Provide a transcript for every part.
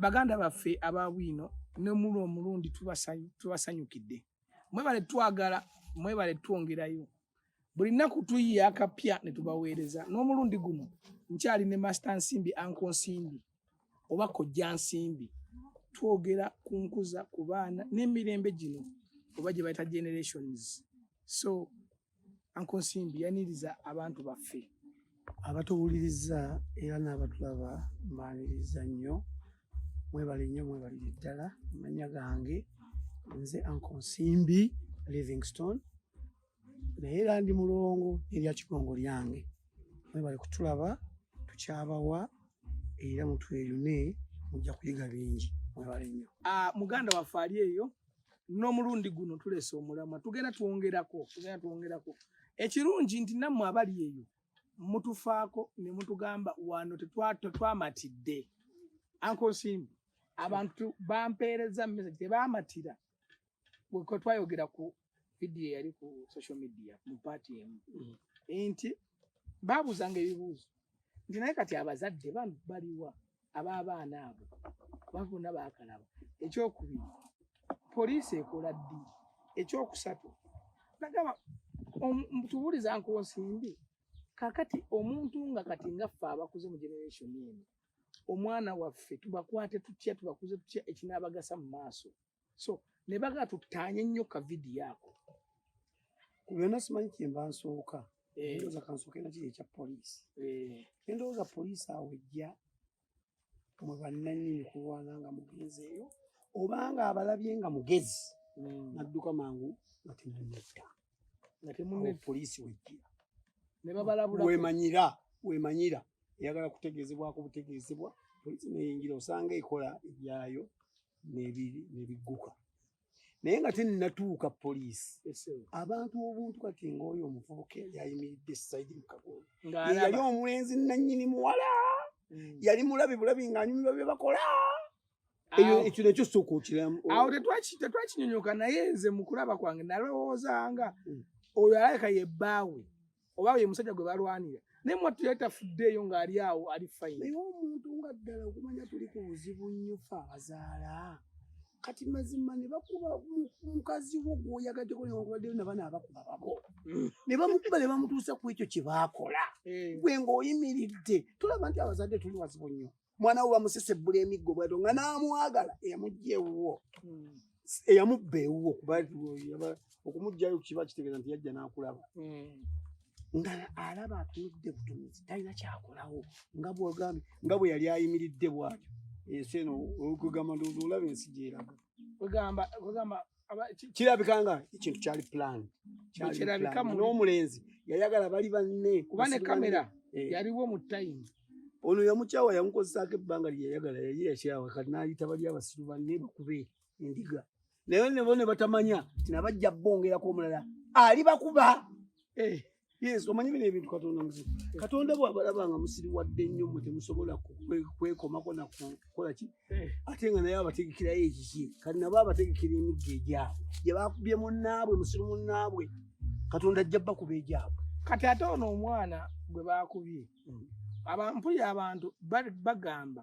baganda baffe aba Bwiino ne mulo omulundi tubasanyukidde mwebale twagala mwebale twongerayo buli nnaku tuyiya akapya ne tubaweereza n'omulundi guno nkyali ne Master Nsimbi Uncle Nsimbi oba Kojja Nsimbi twogera ku nkuza ku baana n'emirembe gino oba gye bayita generations. So Uncle Nsimbi yaniriza abantu baffe abatuwuliriza era n'abatulaba mbaaniriza nnyo mwebale nnyo mwebalire ddala amanya gange nze Uncle Nsimbi Livingstone naye era ndi mulongo erya kigongo lyange mwebale kutulaba tukyabawa era mutweyune mujja kuyiga bingi mwebale nnyo. Muganda waffe ali eyo n'omulundi guno tulese omulamwa tugenda twongerako ekirungi nti nammwe abali eyo mutufaako ne mutugamba wano tetwamatidde. Uncle Nsimbi abantu bampeereza message tebaamatira bwe twayogera ku video yali ku social media mu party emu nti baabuzanga ebibuuzo nti naye kati abazadde baliwa ab'abaana abo bafuna baakalaba. Ekyokubiri poliisi ekola ddi? Ekyokusatu nagamba tubuuliza Uncle Nsimbi kakati omuntu nga kati nga ffe abakuze mu generation eno omwana waffe tubakwate tutya tubakuze tutya ekinaabagasa mu maaso so ne baga tutanye nnyo ka video ako kubyonna simanyi kyemba nsooka ndowooza kansooke nakiri ekya poliisi ndowooza poliisi awo ejja mwe bannannyini kulwana nga mugenzeeyo obanga abalabye nga mugezi nadduka mangu nga temunnetta poliisi wejjira ne babalabula wemanyira eyagala kutegeezebwako butegeezebwa poliisi neyingira osanga ekola ebyayo nebigguka naye nga tennatuuka poliisi abantu obuntu kati ng'oyo omuvubuka yayimiridde Saidi Mukagolo yali omulenzi nannyini muwala yali mulabi bulabi ng'anyumirwa bye bakola ekyo nekyo sooka okiramu awo tetwakinyonyoka naye nze mu kulaba kwange nalowoozanga oyo alayika ye bbaawe oba ye musajja gwe balwanira naye mwattu yali tafuddeeyo ng'ali awo ali fayini. Naye omuntu nga ddala okumanya tuli ku buzibu nnyo ffe abazaala kati mazima ne bakuba mukazi wo gw'oyagaddeko newankubaddeyo nabaana abakuba babo ne bamukuba ne bamutuusa ku ekyo kye baakola gwe ng'oyimiridde tulaba nti abazadde tuli wazibu nnyo. Mwana we bamusesebbula emiggo bwato nga n'amwagala eyamugja ewuwo eyamubba ewuwo kuba okumuggyayo kiba kitegeeza nti yajja n'akulaba nga alaba atunudde butunuzi talina kyakolawo nga bw'ogambye nga bwe yali ayimiridde bw'atyo ensi eno okugamba ndowooza olaba ensi gy'eraga kirabika nga ekintu kyali plan n'omulenzi yayagala bali banne kuba ne kamera yaliwo mu tayimu ono yamukyawa yamukozesaako ebbanga lye yayagala yali yakyawa kati n'ayita bali abasiru banne bakube endiga naye ne bo ne batamanya nti nabajja bongerako omulala ali bakuba. Yes, omanyi bino ebintu Katonda muzibu. Katonda bw'abalaba nga musiriwadde nnyo mwe temusobola kwekomako na kukola ki ate nga naye abategekerayo ekiki kati nabo abategekera emiggo egyabwe gye bakubye munnaabwe musiru munnaabwe Katonda ajja bakuba egyabwe. Kati ate ono omwana gwe bakubye mpulira abantu bagamba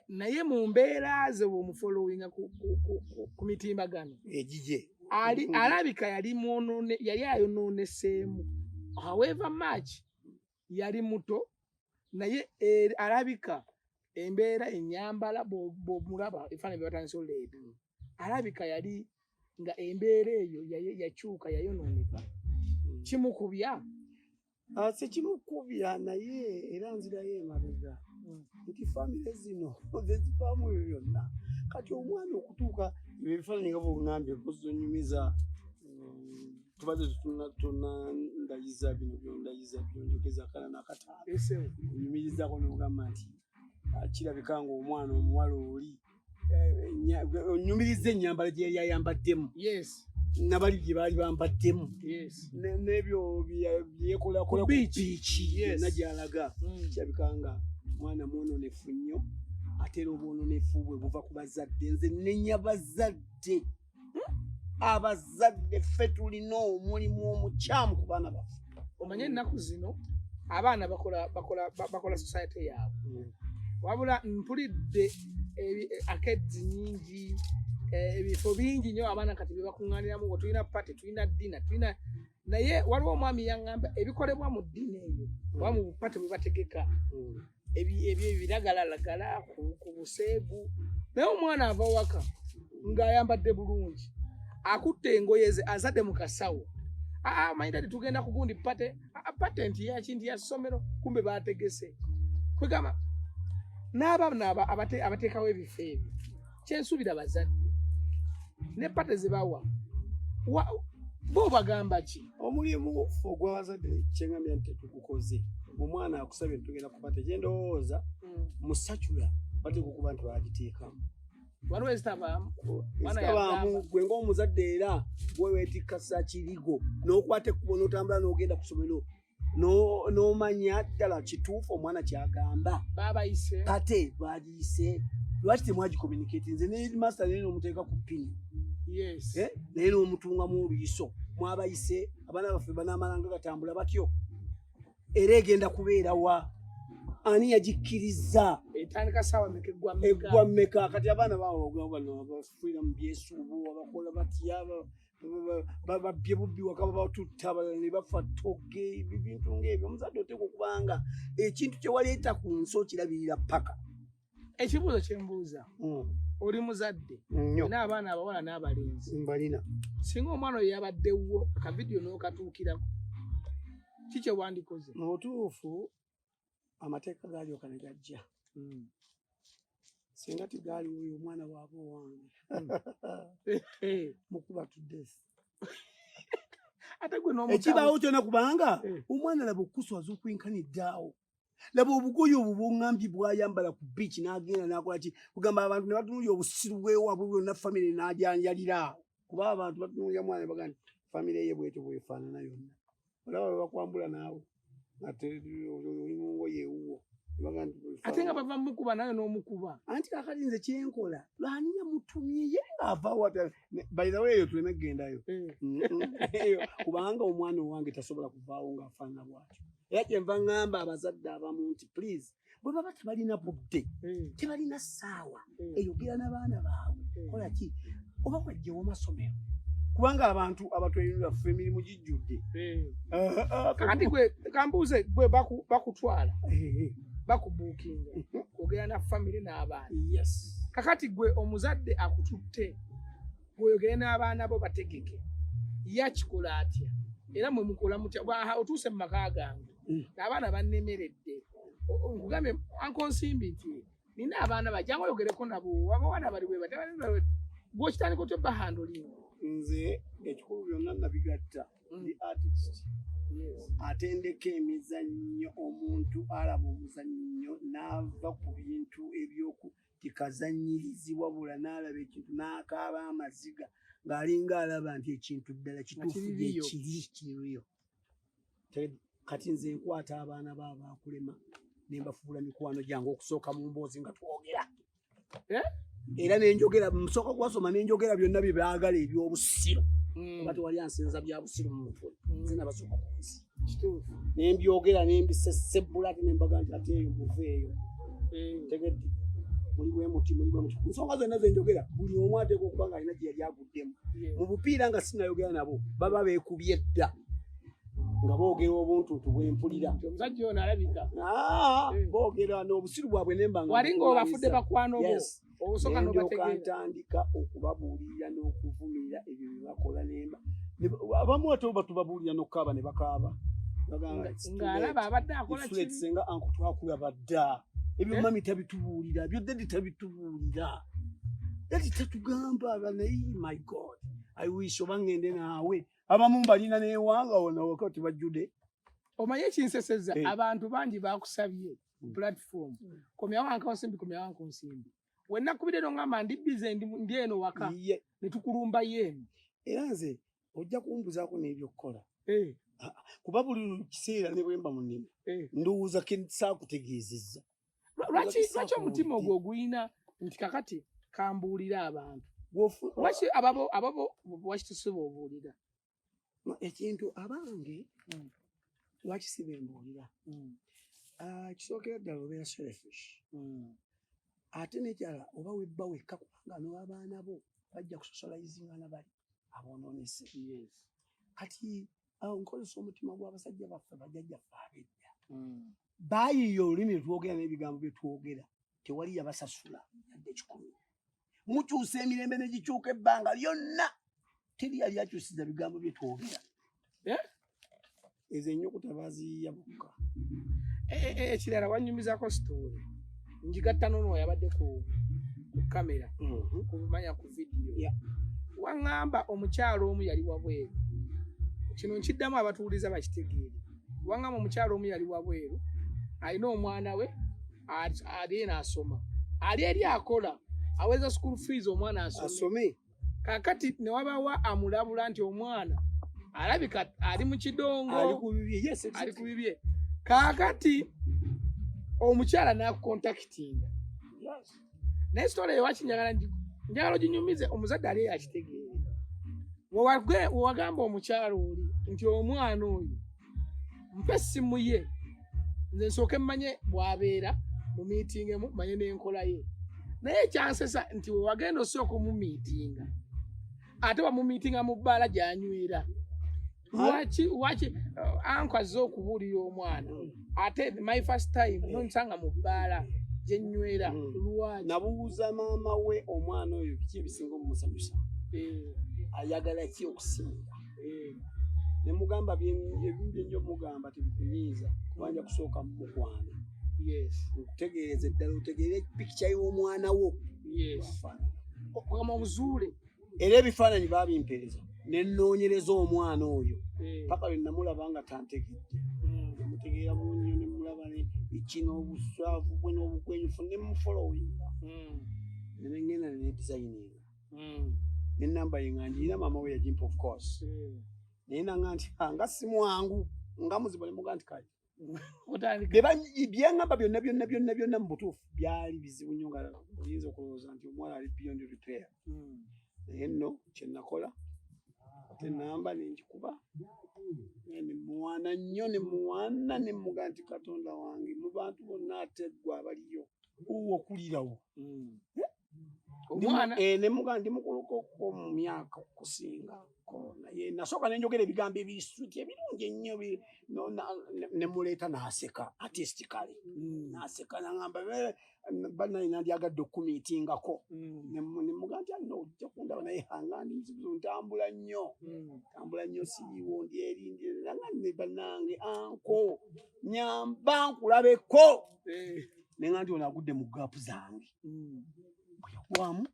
naye mu mbeera ze bw'omufolowinga ku mitimbagano egije alabika yali ayonooneseemu however much yali muto naye alabika embeera ennyambala bw'omulaba efaana bye batandise oleeta alabika yali nga embeera eyo yakyuka yayonooneka kimukubya sekimukubya naye era nzirayo emabega nti famire zino zezivaamu ebyo byonna kati omwana okutuuka ebifaananyi nga bw'ogambye ozonyumiza tubadde tunandayiza bino byondayiza byonjogeza akala n'akataano onyumirizaako n'ogamba nti kirabika nga omwana omuwala oli onyumiriza ennyambala gye yali ayambaddemu nabali gye baali bambaddemu n'ebyo byekolakola ku biiki yonna gy'alaga kirabika nga mwana mwononefu nnyo ate era obwononefu bwe buva ku bazadde nze nenya bazadde abazadde ffe tulina omulimu omukyamu ku baana baffe. Omanye ennaku zino abaana bakola society yaabwe wabula mpulidde akedi nyingi ebifo bingi nnyo abaana kati bye bakuŋŋaaniramu ngo tulina pate tulina ddina tulina naye waliwo omwami yaŋŋamba ebikolebwa mu ddiina eyo oba mu bupate bwe bategeka ebyo ebiragalalagala ku buseegu naye omwana ava waka ng'ayambadde bulungi akutte engoye ze azadde mu kasawo manyi dadi tugenda ku gundi pate patenti yakintu ya ssomero kumbe baategese kwegamba n'abaana abateekawo ebifo ebyo kyensuubira bazadde ne pate ze bawa bo bagamba ki omulimu ogw'abazadde kyengambya nti tetugukoze omwana akusabye tugenda ku pate gyendowooza musacula batekukuba nti bagiteekamu waliwo ezitabaamu gwe ng'omuzadde era gwe weetikasa kirigo n'okwata ekkubo n'otambula n'ogenda ku ssomero n'omanya ddala kituufu omwana kyagamba baabayise kate bagiyise lwaki temwagikomunicate nze ne master naye n'omuteeka ku pini naye n'omutungamu oluyiso mwabayise abaana baffe banaamalanga gatambula batyo era egenda kubeera wa ani yagikkiriza etandika ssaawa meka eggwa mmeka kati abaana bano bafuira mu byesuubo abakola batya babye bubbi waka babatutta abalala ne bafa ttoge ebintu ng'ebyo omuzadde oteeka okubanga ekintu kye waleeta ku nsi okirabirira paka ekibuuzo kye mbuuza oli muzadde n'abaana abawala n'abalenzi mbalina singa omwana oyo yabaddewo akavidiyo n'okatuukirako kikye wandikoze mu butuufu amateeka gaalyoka ne gajja singa tigaaliwo oyo omwana waaba owange mukuba tudesi ekibaawo kyona kubanga omwana laba okuswaza okwenkaniddaawo laba obugoye obwo bw'oŋŋambye bwayambala ku biiki n'agenda n'akola ki kugamba abantu ne batunuulya obusiru bwewaabwe bwonna famire n'ajanjalira kuba abantu batunuulya mwana baga nti famire ye bwetyo bwefaanana yonna olaba bwe bakwambula naawe ate oli mu ngoye ewuwo ate nga bava mukuba nayo n'omukuba anti kakati nze kyenkola lwani yamutumye ye ng'avaawo bayirawo eyo tuleme kgendayo kubanga omwana owange tasobola kuvaawo ng'afaanana bwatyo era kyenva ŋŋamba abazadde abamu nti please bwe baba tebalina budde tebalina ssaawa eyogera n'abaana baabwe kola ki oba wajjewo masomero kubanga abantu abatweyunira ffe emirimu gijjudde kati gwe kambuuze gwe bakutwala bakubuukinga kwogera na famire n'abaana kakati gwe omuzadde akututte gweyogere n'abaana bo bategeke yakikola atya era mwe mukola mutya otuuse mu maka gange abaana bannemeredde nkugambye ankonsimbi nti nina abaana bajjanga oyogereko nabo abawana bali bwe gwekitandika otyo bahandolinga nze ekikulu byonna nabigatta ndi artist atendeka emizannyo omuntu alaba omuzannyo n'ava ku bintu ebyokukazanyirizibwa bula n'alaba ekintu n'akaaba amaziga ng'alinga alaba nti ekintu ddala kituufu kiriyo kati nze nkwata abaana baabakulema nembafuula mikwano gyange okusooka mu mboozi nga twogera era nenjogera musooka gwasoma nenjogera byonna bye baagala ebyobusiru oba tewali ansenza bya busiru mu mutwe nze nabasooka ku nsi nembyogera nembisesebula ate nembaga nti ate eyo muveeyo tegedde muli bwe muti nsonga zonna zenjogera buli omu ateeka okuba nga alina gye yali aguddemu mu bupiira nga sinayogera nabo baba beekubye dda nga boogera obuntuutu bwempulira omusajja ono alabika boogera n'obusiru bwabwe nembanga wali ng'obafudde bakwano bo obusooka n'obategeera ntandika okubabuulirira n'okuvumira ebyo bye bakola nemba abamu ate oba tubabuulira n'okukaaba ne bakaaba ng'alaba abadde akola kibi senga anku twakulaba dda ebyo mami tabitubuulira byo dadi tabitubuulira dadi tatugamba naye my god I wish oba ngende naawe abamu balina n'ewanga wona wakati bajjude omanye ekinseseza abantu bangi bakusabye platform komyawo ankonsimbi wenakubire nongamba ndi bize ndi eno waka netukulumba yenu era nze ojja kumbuzaako n'ebyokukola kuba buli kiseera ne bwemba mu nnimi ndowooza ke saakutegeezezza lwaki omutima ogwo oguyina nti kakati kambuulira abantu lwaki ababo lwaki tusiba obuulira ekintu abange lwaki siba embuulira kisookera ddala obeera selfish ate nekyala oba webba wekka kubanga n'abaana bo bajja kusocializinga nabali abonoonese. Kati nkozesa omutima gw'abasajja baffe bajjajjaffe ab'edda baayiiya olulimi lwetwogera n'ebigambo bye twogera tewali yabasasula yadde 100 mukyusa emirembe ne gikyuka ebbanga lyonna teri yali akyusiza bigambo bye twogera. Ezo ennyukuta baaziyiya bokka. Ekirala wanyumizako sitoori njigatta n'ono yabadde ku kamera kumanya ku vidiyo waŋŋamba omukyalo omu yali wabweru. Kino nkiddamu abatuuliza bakitegeere. Waŋŋamba omukyalo omu yali wabweru alina omwana we ali n'asoma ali eri akola aweza school fees omwana asome. Kaakati ne wabawa amulabula nti omwana alabika ali mu kidongo ali ku bibye. Kaakati omukyala n'akukontakitinga. Naye sitole ewakinjagala njagala oginyumize omuzadde ali yakitegeere. Wewagamba omukyala oli nti omwana oyo mpa essimu ye nze nsooke mmanye bw'abeera mu miitingemu manye n'enkola ye. Naye ekyansesa nti wewagenda osooka omumiitinga ate wamumiitinga mu bbaala gy'anywera. Lwaki anko azze okubuulira omwana ate my first time nonsanga mu bbaala gye nnywera. Lwaki? Nabuuza maama we omwana oyo biki ebisinga omumusanyusa ayagala ki okusinga. Ne mugamba ebimu bye nnyo mugamba tebikunyiiza kubanja kusooka mukwana. Okutegeereza eddala otegeere pikica y'omwana wo. Okugamba omuzuule. Era ebifaananyi baabimpereza ne nnoonyereza omwana oyo paka lwe namulaba nga tantegedde. Mutegeera bulungi ne mulaba ekino obuswavu bwe n'obukwenyufu ne mufolowinga. Ne ngenda ne designinga. N'ennamba ye nga ngiina maama we yagimpa of course. Naye nanga nti nga si mwangu nga muzibu ne muga nti kale. Byeŋŋamba byonna mu butuufu byali bizibu nnyo nga oyinza okulowooza nti omwana ali beyond repair. Naye nno kye nakola ate ennamba ne ngikuba ne muwaana nnyo ne muwaana ne muga nti Katonda wange mu bantu bonna ate ggwe abaliyo okulirawo. Ne muga ndi mukulukoko mu myaka okusinga naye nasooka ne njogera ebigambo ebisuuti ebirungi ennyo ne muleeta n'aseka artistically. N'aseka n'aŋŋamba bannange nandyagadde okumiitingako. Ne muga nti no ojja kundaba naye hanga ndi muzibu ntambula nnyo siriiwo ndi eri nanga ne bannange anko nyamba nkulabeko. Ne nga nti ono agudde mu gaapu zange. Bweyagwamu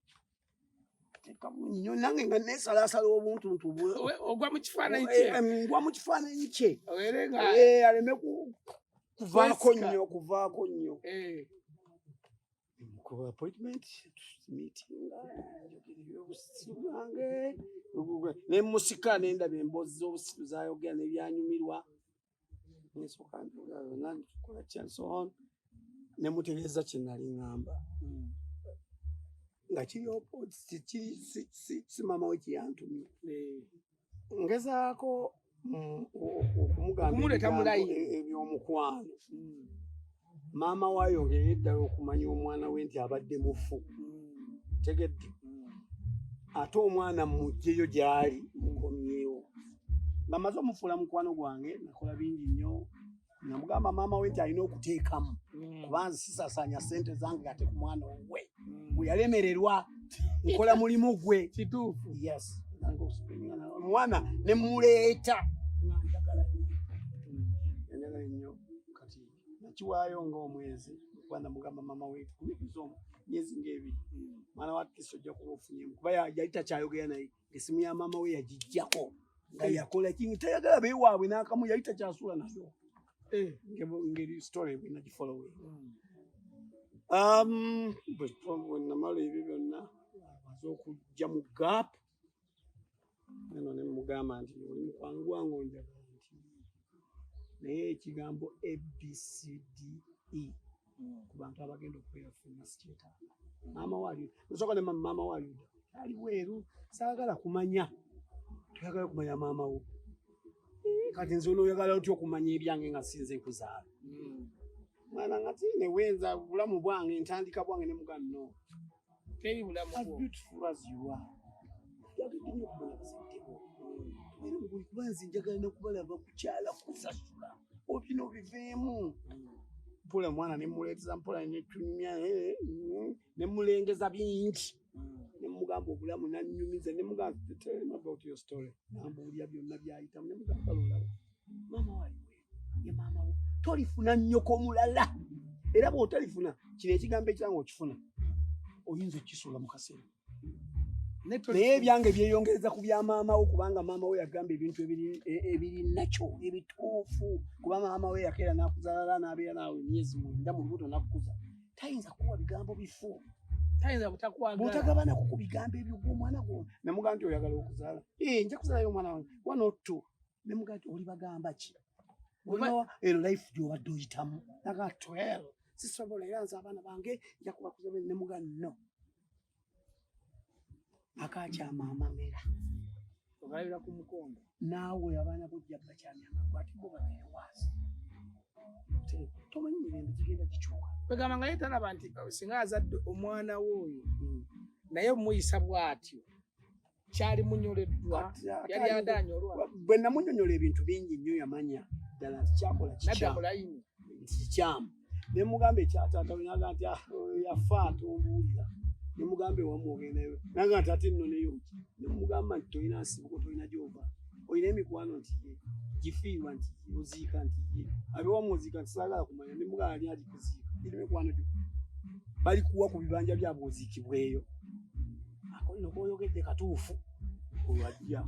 nnyo nange nga neesalaasala obuntuntu ogwa mu kifaananyi kye. Ngwa mu kifaananyi kye aleme kuvaako nnyo. Mukuba appointment meeting obusiru bwange ne musika ne ndaba emboozi z'obusiru zaayogera n'ebyanyumirwa nesooka nkola kyanson ne mutegeeza kye nali ŋŋamba nga kiri si maama we kyeyantumye. Ngezaako okumugamba eby'omukwano. Maama we ayongere eddala okumanya omwana we nti abadde mufu. Tegedde ate omwana mmuggyeyo gy'ali mukomyewo. Nga maze omufuula mukwano gwange nakola bingi nnyo. Namugamba maama we nti alina okuteekamu kuba nze sisaasaanya ssente zange ate ku mwana we bwe yalemererwa nkola mulimu gwe. Kituufu. Yes. Omwana ne muleeta njagala nnyo kati nakiwaayo ng'omwezi kuba namugamba maama we kumikiza myezi ng'ebiri mwana wa Kristo ojja kuba ofunyemu kuba yali takyayogera naye ng'essimu ya maama we yagiggyako nga yakola kingi tayagala beewaabwe n'akamu yali takyasuula nayo. Ngeri story bwe nagifollowe. Bwe namala ebyo byonna amaze okujja mu gaapu eno ne mugamba nti oli mukwano gwange onjagala nti naye ekigambo ABCDE ku bantu abagenda okubeera ffenna sikyetaaga. Maama waali nsooka ne maama waali ali weeru saagala kumanya toyagala kumanya maama wo. Kati nze onooyagala otya okumanya ebyange nga sinze nkuzaala. Mwana ngati ne wenza bulamu bwange ntandika bwange ne mugano. Teri bulamu As bwo. beautiful as you are. Yagidde okubona basentebo. Era muguli kubanzi njagala ne kubalaba kukyala kusasula. Obino biveemu. Mpula mwana ne muleeteza mpola ne tumya ne mulengeza bingi. Ne mugamba obulamu nannyumiza ne mugamba tell me about your story. Nambuulira byonna byayitamu ne mugamba lola. Mama waliwe. Ye mama wo. Tolifuna nnyoko mulala. Era bw'otalifuna kino ekigambo ekyange okifuna. Oyinza okukisuula mu kaseera. Naye ebyange byeyongereza ku bya maama wo kubanga maama we yagamba ebintu ebiri nakyo ebituufu kuba maama we yakeera n'akuzaala n'abeera naawe emyezi 9 mu lubuto n'akukuza. Tayinza kuwa bigambo bifu. Tayinza butakwagala. Bw'otagabana ku bigambo ebyo gw'omwana gwo. Ne mugamba nti oyagala okuzaala. Nja kuzaalayo omwana wange 1 or 2. Ne mugamba nti oli bagamba ki? Eno life gy'obadde oyitamu. Naga 12. Sisobola era nze abaana bange nja kubakuza ne mugamba no. Akakyama amamera. Ogalabira ku mukondo. Naawe abaana bojja bakyamyanga kwati bo babiri waasi. Tomanyi mirembe gigenda gikyuka. Kwegamba nga yetalaba nti singa azadde omwana w'oyo naye muyisa bw'atyo kyali munyoleddwa yali adanyolwa. Bwe namunyonyola ebintu bingi nnyo yamanya ddala nti kyakola kikyamu. Ne mugamba ekyataata we naga nti yafa tombuulira. Ne mugamba ewamu ogendayo naga nti ate nno neyo ne mugamba nti tolina nsibuko tolina gy'ova. Olina emikwano nti ye gifiirwa nti oziika nti ye abewamu oziika nti saagala kumanya ne mugamba ali agikuziika iri mikwano gyo bali kuwa ku bibanja byabwe oziikibweyo. Akolino k'oyogedde katuufu olwajja.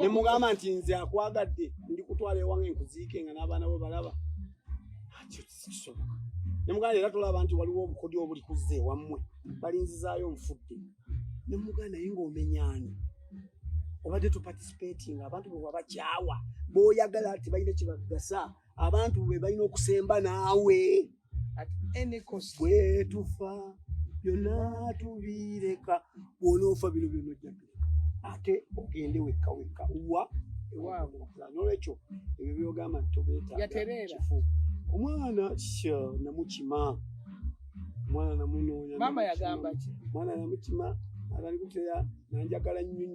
Ne mugamba nti nze akwagadde ndi kutwala ewange nkuziike nga n'abaana bo balaba. Ne mugamba era tolaba nti waliwo obukodyo obuli kuzza ewammwe balinzizaayo nfudde. Ne mugamba naye ng'omenyaani obadde tuparticipating abantu bwe wabakyawa b'oyagala ati balina kye bagasa abantu bwe balina okusemba naawe. Bwe tufa byonna tubireka bw'onoofa bino byonna ojja bireka ate ogende wekka wa ewaabwe. N'olwekyo ebyo by'ogamba nti tobeetaaga kifu. Omwana namukima. Omwana namunoonya. Mama yagamba ki? Omwana namukima agali kuteera nanjagala nnyo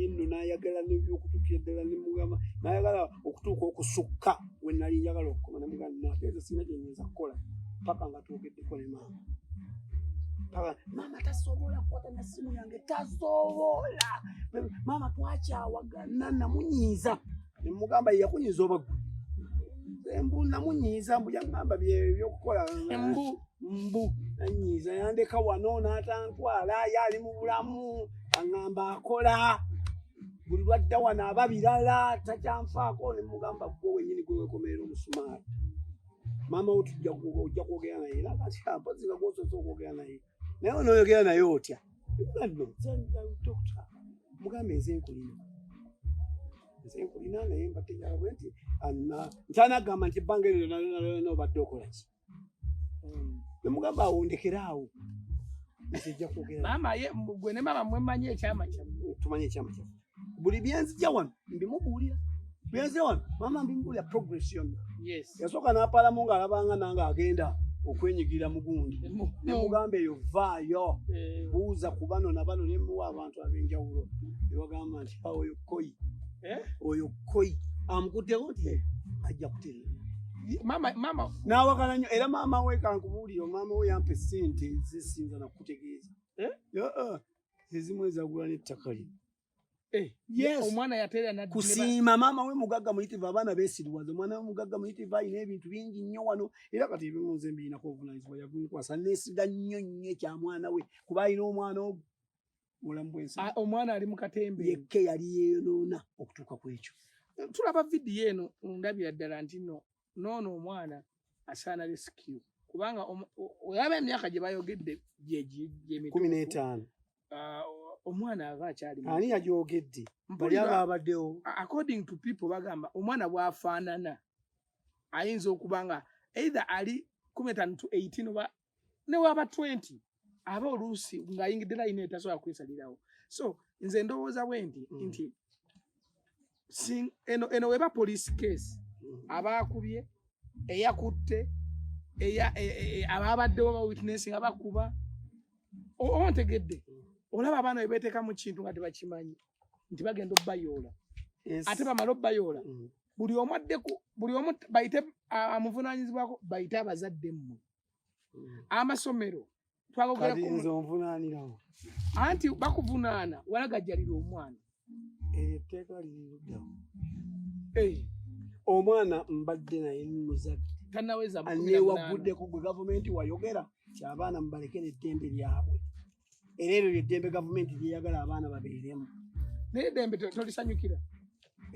yenno n'ayagala n'ebyokutuukira ddala ne mugamba n'ayagala okutuuka okusukka we nali njagala okukoma ne mugamba nateeza sina kye nnyinza kukola paka nga twogeddeko ne maama. Maama tasobola kukwata na simu yange tasobola. Maama twakyawagana namunyiiza. Ne mugamba yakunyiiza oba ggwe. Embu namunyiiza mbu yagamba by'okukola mbu nanyiiza yandeka wano n'atantwala yali mu bulamu aŋŋamba akola buli lwadda wano aba birala takyanfaako. Ne mugamba gwe wennyini gwe weekomerera omusumaali. Maama wo ojja kwogera naye era kati mpozi nga gw'osoose okwogera naye naye onooyogera naye otya? Mugamba nze nkulina naye mbadde njagala nti ntanagamba nti ebbanga eryo nalyo obadde okola ki? Ne mugamba awo ndekeraawo nzijja kwogera. Maama ye gwe ne maama mwemanyi ekyama kyammwe. Tumanyi ekyama kyaffe. Buli byenzijja wano mbimubuulira. Byenzijja wano maama mbimubuulira progress yonna. Yasooka n'apalamu ng'alabanga nange agenda okwenyigira mu gundi. Ne mugamba eyo vaayo buuza ku bano na bano ne muwa abantu ab'enjawulo. Ne bagamba nti oyo koyi. Oyo koyi amukutteko nti ajja kutereera. Mama n'awakana nnyo era maama we kankubuulire maama we yampa essente zisinza nakutegeeza. Ezimu ezagula n'ettaka lino. Omwana yateera kusiima maama we mugagga muyitivu abaana beesiriwaza omwana we mugagga muyitivu alina ebintu bingi nnyo wano era kati ebimu nze mbiyinako obuvunaanyizibwa yagunkwasa neesiga nnyo kya mwana we kuba alina omwana ogwo mulamu bwensi. Omwana ali mu katembe yekke yali yeeyonoona okutuuka ku ekyo. Tulaba vidiyo eno ndabira ddala nti noono omwana asaana rescue kubanga olaba emyaka gye bayogedde gy'emituufu 15. Omwana ava akyali ani yagyogedde bali ababaddewo. According to people bagamba omwana bw'afaanana ayinza okuba nga either ali 15 to 18 oba ne waba 20 aba oluusi ng'ayingidde layini etasobola kwesalirawo. So nze ndowooza bwe nti eno weba police case abaakubye eyakutte ababaddewo ba witnessing abakuba ontegedde olaba abaana bebeteeka mu kintu nga tebakimanyi nti bagenda obbayoola ate bamala obbayoola buli omu bayite amuvunaanyizibwako bayite abazadde mmwe amasomero twagogeranvunaanirawo anti bakuvunaana walagajjalira omwana etteeka liriddawo omwana mbadde naye muzadde aneewaguddeko gwe gavumenti wayogera ti abaana mubalekera eddembe lyabwe era eryo lyeddembe gavumenti lyeyagala abaana babeeremu naye eddembe tolisanyukira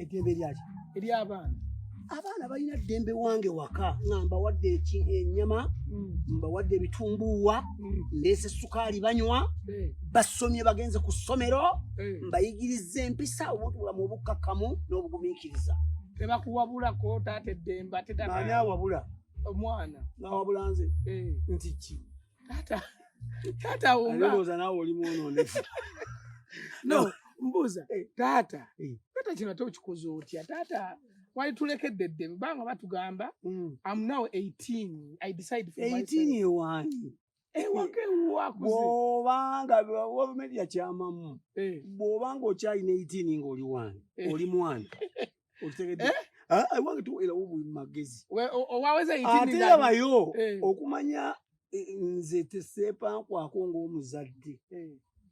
eddembe lyaki ery'abaana abaana balina ddembe wange waka nga mbawadde ennyama mbawadde ebitumbuuwa ndeese sukaali banywa basomye bagenze ku ssomero mbayigiriza empisa obutulamu obukkakkamu n'obugumiikiriza tebakuwabulako taata eddembe ate ani awabula omwana nawabula nze nti ki taata wongalowooza naawe oli mwononefu no mbuuza taata kino ate okikoze otya taata wali tulekedde eddembe banga batugamba I'm now 18 I decide for myself 18 ewanyi bw'obanga gavumenti yakyamamu bw'obanga okyalina 18 ng'oli wange oli mwana okitegedde wange tuweerawo buli magezi ate yabayo okumanya nze teseepankwako ng'omuzadde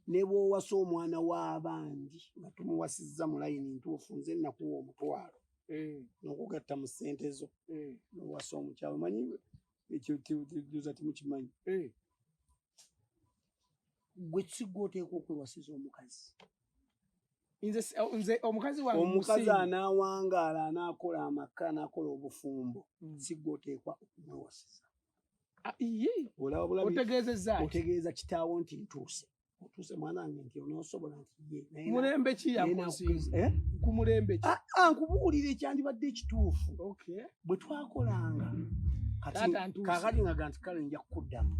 ne bw'owasa omwana w'abandi nga tumuwasizza mu layini ntuufu nze nakuwa omutwalo n'okugatta mu ssente zo n'owasa omukyalo manyi ekyo tejuza timukimanyi gwe kisigwa oteeka okwewasiza omukazi nze omukazi wange omukazi anaawangaala anaakola amaka anaakola obufumbo kisigwa oteekwa okumwewasiza otegeeza kitaawo nti ntuuse otuuse mwana wange nti onoosobola nti mulembe ki ku mulembe ki nkubuulira ekyandibadde ekituufu bwe twakolanga kakati nga ganti kale nja kukuddamu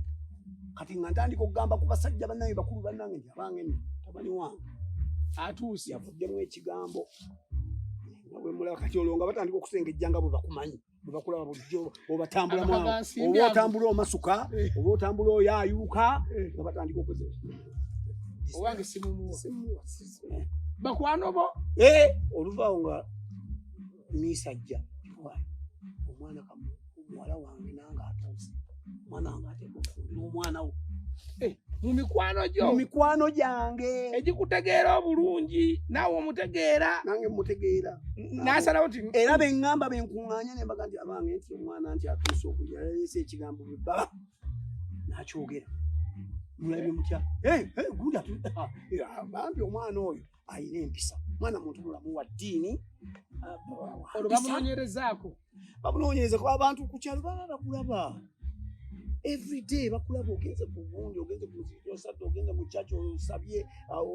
kati nga ntandika okugamba ku basajja bannange bakulu bannange nti abange nno tabani wange atuuse yavuddemu ekigambo nga bwe mulaba kati olwo nga batandika okusengejja nga bwe bakumanyi bwe bakulaba bulijjo obatambulamu oba otambula omasuka oba otambula oyaayuuka nga batandika okweze owange simumuwa bakwano bo oluvaawo nga miisajja omwana muwala wange nange atuuse omwana wange ateeka okufumbira omwana wo mu mikwano gyange egikutegeera obulungi naawe omutegeera nange mutegeera nasalawo ti era beŋŋamba benkuŋŋaanya ne mbaga nti abange nti omwana nti atuuse okulya yaleese ekigambo beba nakyogera mulabye mutya gundi bambi omwana oyo ayina empisa mwana muntu mulamu wa ddiini olwo bamunoonyerezaako bamunoonyereza kuba abantu ku kyalo baba bakulaba everyday bakulaba ogenze ku gundi ogenze ku muziki osadde ogenze mu kyaki osabye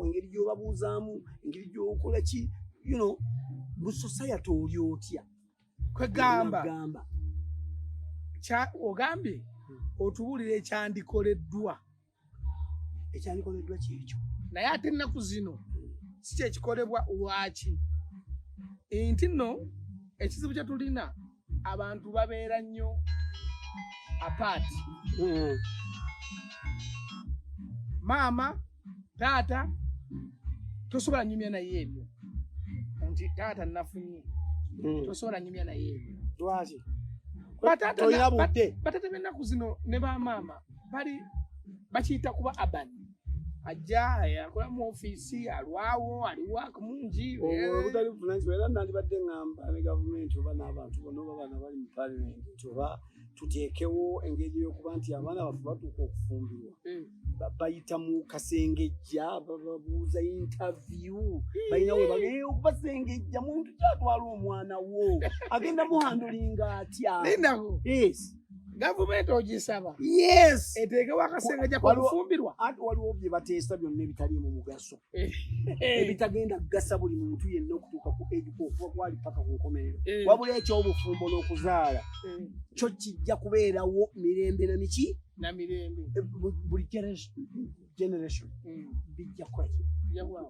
engeri gy'obabuuzaamu engeri gy'okola ki mu society oli otya kwegamba ogambye otubuulira ekyandikoleddwa kyekyo naye ate ennaku zino si kyekikolebwa lwaki nti nno ekizibu kye tulina abantu babeera nnyo apart maama taata tosobola nyumya naye ebyo nti taata nafunye tosobola nyumya naye ebyo lwaki batata b'ennaku zino ne bamaama bali bakiyita kuba abani ajja yakola mu ofiisi alwawo aliwaka mungi obutali buvunaanyizibwa era nandibadde ŋŋamba ne gavumenti oba n'abantu bonna oba baana bali mu paalamenti nti oba tuteekewo engeri y'okuba nti abaana baffe batuuka okufumbirwa bayita mu kasengejja bababuuza interview balina we bagenda okubasengejja muntu kyatwala omwana wo agenda muhandolinga atya gavumenti ogisaba eteekewo akasengejja kokufumbirwa ate waliwo bye bateesa byonna ebitaliimu mugaso ebitagenda kugasa buli muntu yenna okutuuka ku ejuka okuva kwali paka ku nkomerero wabula ekyobufumbo n'okuzaala kyo kijja kubeerawo mirembe na miki namirembe buli generation bijja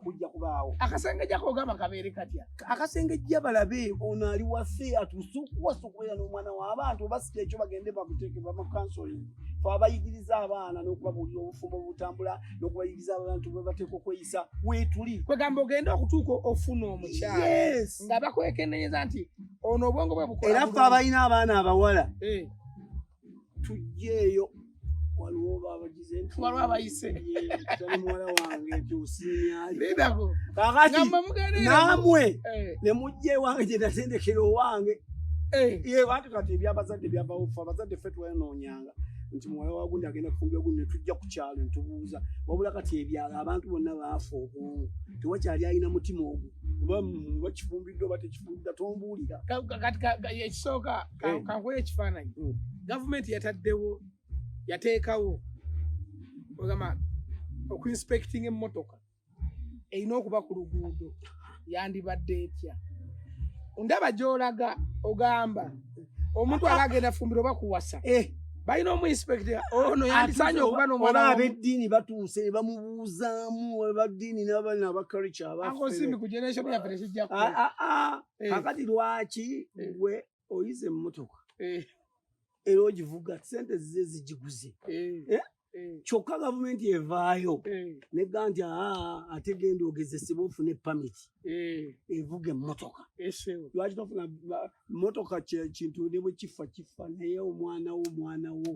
kujja kubaawo akasenge jako gamba kabeere katya akasenge jja balabe ono ali waffe atusukuwasukuera n'omwana w'abantu obasika ekyo bagende bamuteeke bamukansoling fe abayigiriza abaana n'okubabuulira obufumbo butambula n'okubayigiriza abantu bwe bateeka okweyisa weetuli kwegamba ogenda okutuuka ofuna omukyala nga bakwekennenyeza nti ono obwongo bwe bukola era ffe abalina abaana abawala tujjeeyo waliwo babagize nti waliwo abayise tali muwala wange nti osiinyali lidako kakati naamwe ne mujja ewange gye natendekera owange ye bantu kati ebyabazadde byabawufa abazadde ffe twenoonyanga nti muwala wagundi agenda kufumbira gundi netujja ku kyalo netubuuza wabula kati ebyala abantu bonna baafa obwongo tewakyali alina mutima ogwo oba bakifumbiddwa oba tekifumbidda tombuulira kati ekisooka kankuwa ekifaananyi gavumenti yataddewo yateekawo ogamba okuinspecting emmotoka erina okuba ku luguudo yandibadde etya ndaba gy'olaga ogamba omuntu alagenda fumbiro oba kuwasa balina omuinspector ono yandisaanye okuba n'omwana ab'eddiini batuuse ne bamubuuzaamu abaddiini n'abali n'abaculture abasimbi ku generation yaffe tekijja kakati lwaki gwe oyize emmotoka era ogivuga sente zize zigiguze kyokka gavumenti evaayo negga nti ate genda ogezesebwa ofune pamiti evuga emmotoka lwaki tofuna motoka kintu ne bwe kifa naye omwana wo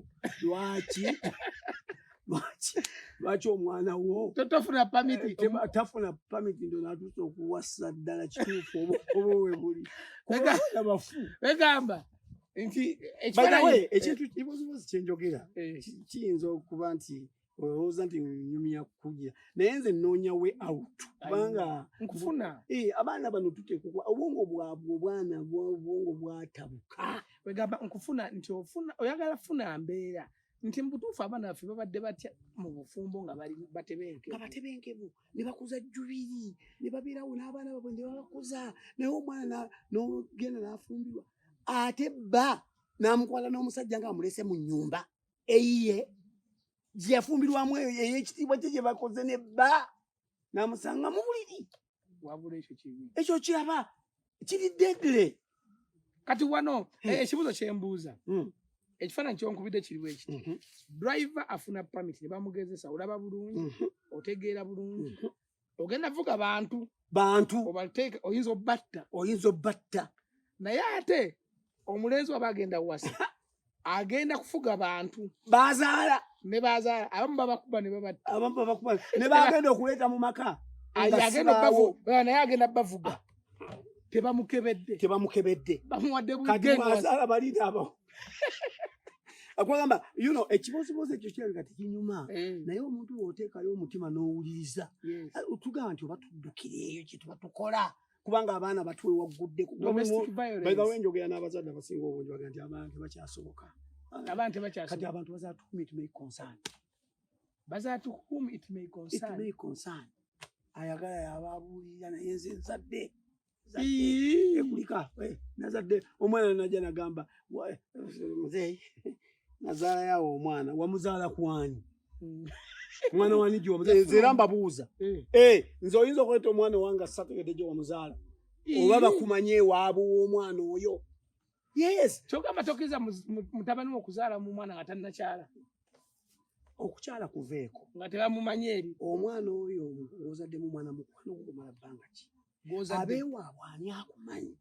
lwaki omwana wo tofuna pamiti tafuna pamiti ndo natuusa okuwasa ddala kituufu oba we buli bafu egamba nti ekintu kibuzibuzi kyenjogera kiyinza okuba nti olowooza nti nyumya kukugira naye nze nnoonya we out kubanga nkufuna abaana bano tuteekwa obwongo bwabwe obwongo bwatabuka wegamba nkufuna nti oyagala funa mbeera nti mubutuufu abaana baffe babadde batya mu bufumbo nga batebenkebu ne bakuza jjubiri ne babeerawo n'abaana babwe ne babakuza naye omwana n'ogenda n'afumbirwa ate bba n'amukwala n'omusajja ng'amulese mu nnyumba eyiye gye yafumbirwamu ey'ekitiibwa kye gye bakoze ne bba n'amusanga mu buliri wabula ekyo kiraba kiri deadly kati wano ekibuzo kyembuuza ekifaananyi kyonkubidde kiriwo ekiti driver afuna pamit ne bamugezesa olaba bulungi otegeera bulungi ogenda vuga bantu obateeke oyinza obbatta naye ate omulenzi waba agenda wasa agenda kufuga bantu bazaala abamu babakuba ne babatta ne bagenda okuleeta mu maka naye agenda bavuga tebamukebedde bamuwadde bazaala balina abo akwagamba ekibuzibuzi ekyo kirabika tekinyuma naye omuntu bw'oteekayo omutima n'owuliriza tugamba nti oba tuddukira eyo kye tuba tukola kubanga abaana batuwe waggudde bagawo enjogera n'abazadde abasinga obungi baga nti abantu bakyasoboka kati abantu bazaatuhum it may concern ayagala yababuulirira naye nze nzadde ekulika nazadde omwana najja nagamba muzeeyi nazaala yawo omwana wamuzaala kwani mwana wani nze era mbabuuza nze oyinza okuleeta omwana wange sategedde gye wamuzaala oba bakumanye ewaabwe w'omwana oyo kyogamba tokkiriza mutabani okuzaala mu mwana nga tannakyala okukyala kuveeko nga tebamumanye eri omwana oyo ng'ozaddemu omwana mukwano gugumala bbanga ki abeewaabwe ani akumanyi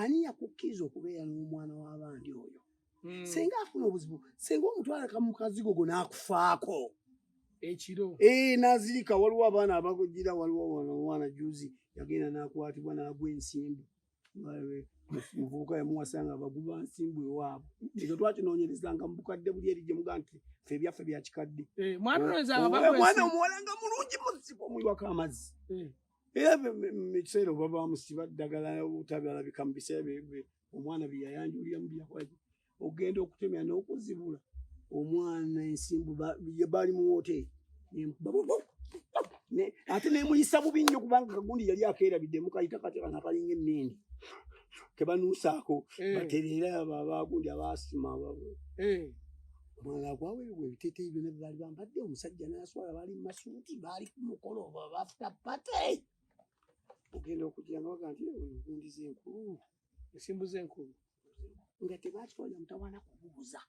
ani yakukkiriza okubeera n'omwana w'abandi oyo singa afuna obuzibu singa omutwala kamukazigo go n'akufaako ekiro nazirika waliwo abaana abagogira waliwo omwana juzi yagenda n'akwatibwa n'agwa ensimbu muvubuka yamuwasanga baguba nsimbu ewaabwe ekyo twakinoonyerezanga mu bukadde buli eri gye mugaa nti ffe ebyaffe bya kikadde omwana omuwala nga mulungi muzibu omuyiwako amazzi era mu kiseera oba bamusiba ddagala obutabiralabika mu biseera omwana bye yayanjuliramu byakwaki ogenda okutemya n'okuzibula omwana ensimbu baali mu woteeri ate nemuyisa bubi nnyo kubanga kagundi yali akeerabidde mukayita katekana kalinga emmindi kebanuusaako batereera abagundi abaasima Omwana gwaweebwa ebiteeteeyi byonna bye baali bambadde, omusajja n'aswala baali mu masuuti baali ku mukolo oba bafuta pate. Ogenda okugira nga baga nti ogundi z'enkulu, ensimbu z'enkulu nga tebaakitwalira mutawaana kubuuza.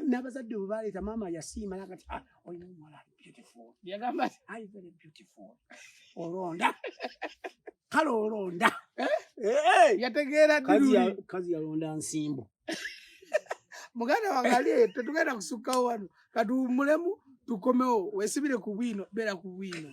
N'abazadde bwe baleeta maama yasiima nakati olina omuwala ali beautiful. yagamba Ali very beautiful. Olonda. Kale olonda. yategeera ddiruli. Kazi yalonda nsimbu. Muganda wange ali eyo tetugenda kusukkawo wano katuwummulemu tukomewo weesibire ku Bwiino beera ku Bwiino.